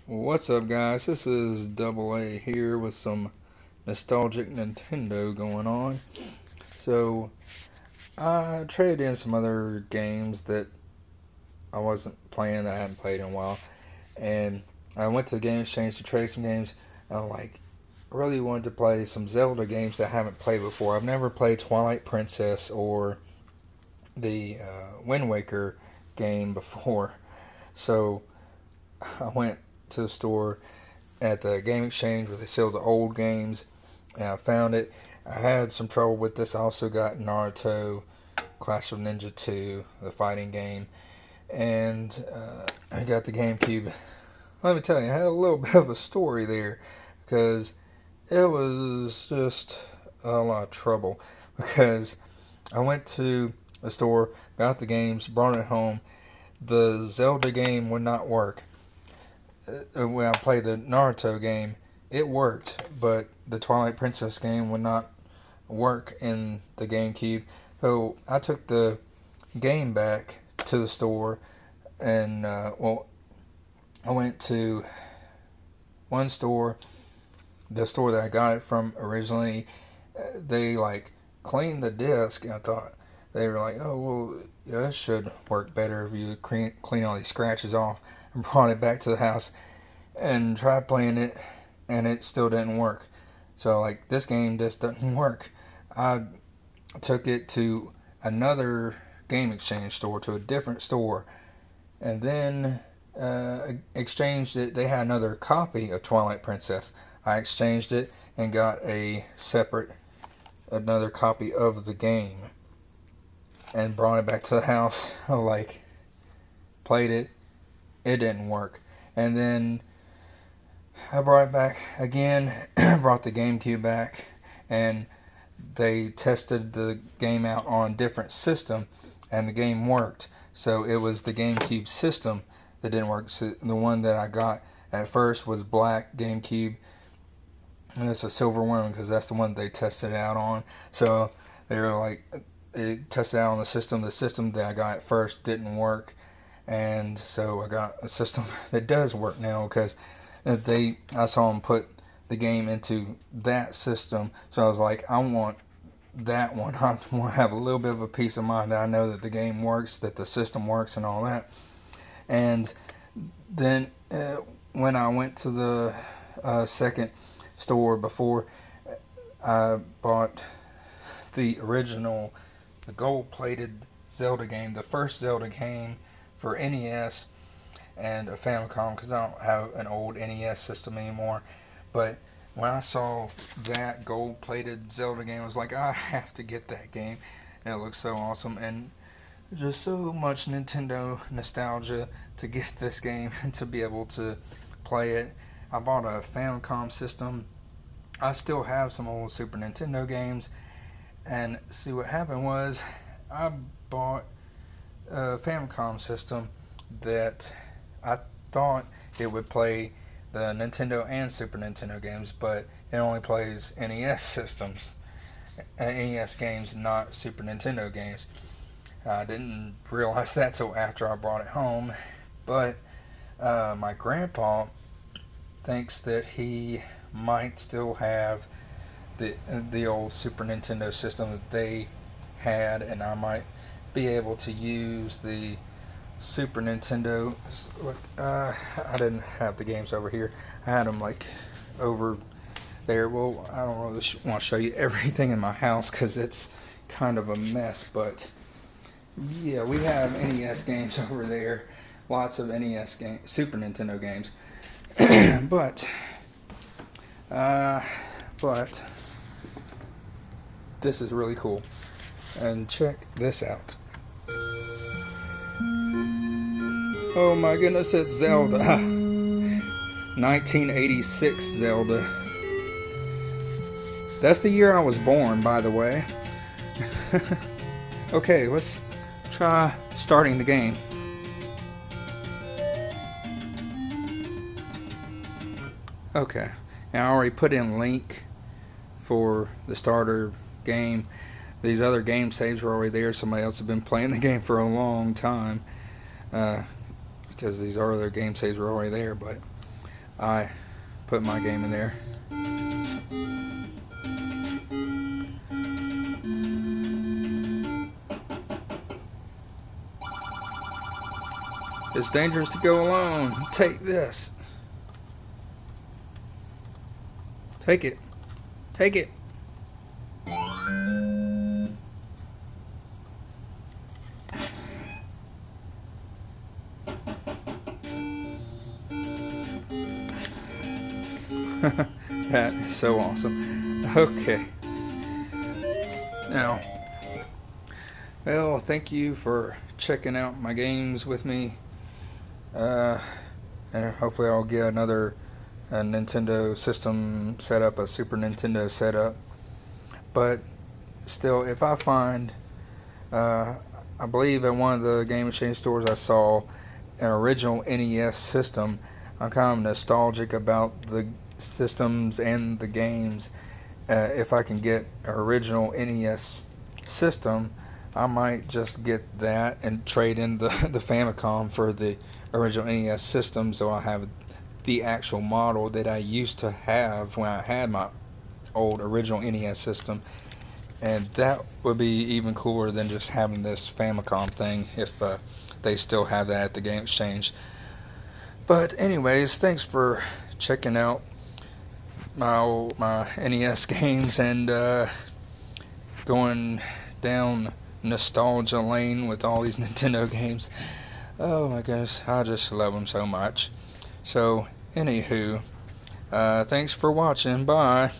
What's up, guys? This is Double A here with some nostalgic Nintendo going on. So, I traded in some other games that I wasn't playing, that I hadn't played in a while, and I went to the Game Exchange to trade some games. I really wanted to play some Zelda games that I haven't played before. I've never played Twilight Princess or the Wind Waker game before, so I went to the store at the Game Exchange where they sell the old games, and I found it. I had some trouble with this. I also got Naruto, Clash of Ninja 2, the fighting game, and I got the GameCube. Let me tell you, I had a little bit of a story there because it was just a lot of trouble because I went to the store, got the games, brought it home. The Zelda game would not work. When I played the Naruto game, it worked, but the Twilight Princess game would not work in the GameCube. So I took the game back to the store, and I went to one store, the store that I got it from originally. They cleaned the disc, and I thought they were like, "Oh well, yeah, this should work better if you clean all these scratches off." And brought it back to the house and tried playing it, and it still didn't work. So this game just doesn't work. I took it to another Game Exchange store, to a different store, and then exchanged it. They had another copy of Twilight Princess. I exchanged it and got another copy of the game, and brought it back to the house. I played it. It didn't work. And then I brought it back again, brought the GameCube back, and they tested the game out on a different system, and the game worked. So it was the GameCube system that didn't work. So the one that I got at first was black GameCube, and it's a silver one because that's the one they tested it out on. So they were it tested out on the system. The system that I got at first didn't work. And so I got a system that does work now because I saw them put the game into that system. So I was like, I want that one. I want to have a little bit of a peace of mind that I know that the game works, that the system works, and all that. And then when I went to the second store before, I bought the original, the gold-plated Zelda game, the first Zelda game for NES and a Famicom, because I don't have an old NES system anymore. But when I saw that gold-plated Zelda game, I was like, I have to get that game. And it looks so awesome, and just so much Nintendo nostalgia to get this game and to be able to play it. I bought a Famicom system. I still have some old Super Nintendo games, and see what happened was I bought a Famicom system that I thought it would play the Nintendo and Super Nintendo games, but it only plays NES NES games, not Super Nintendo games. I didn't realize that till after I brought it home, but my grandpa thinks that he might still have the old Super Nintendo system that they had, and I might be able to use the Super Nintendo. I didn't have the games over here. I had them over there. Well, I don't really want to show you everything in my house because it's kind of a mess, but yeah, we have NES games over there. Lots of NES games, Super Nintendo games. but this is really cool. And check this out. Oh my goodness, it's Zelda. 1986 Zelda. That's the year I was born, by the way. Okay, let's try starting the game. Okay, now I already put in link for the starter game. These other game saves were already there. Somebody else had been playing the game for a long time because these other game saves were already there. But I put my game in there. It's dangerous to go alone. Take this. Take it. Take it. That is so awesome. Okay. Now, well, thank you for checking out my games with me. And hopefully I'll get another Nintendo system set up, a Super Nintendo setup. But still, if I find, I believe at one of the Game Exchange stores I saw an original NES system. I'm kind of nostalgic about the systems and the games. If I can get an original NES system, I might just get that and trade in the Famicom for the original NES system, so I have the actual model that I used to have when I had my old original NES system. And that would be even cooler than just having this Famicom thing, if they still have that at the Game Exchange. But anyways, thanks for checking out my NES games and going down nostalgia lane with all these Nintendo games. Oh my gosh, I just love them so much. So, anywho, thanks for watching. Bye.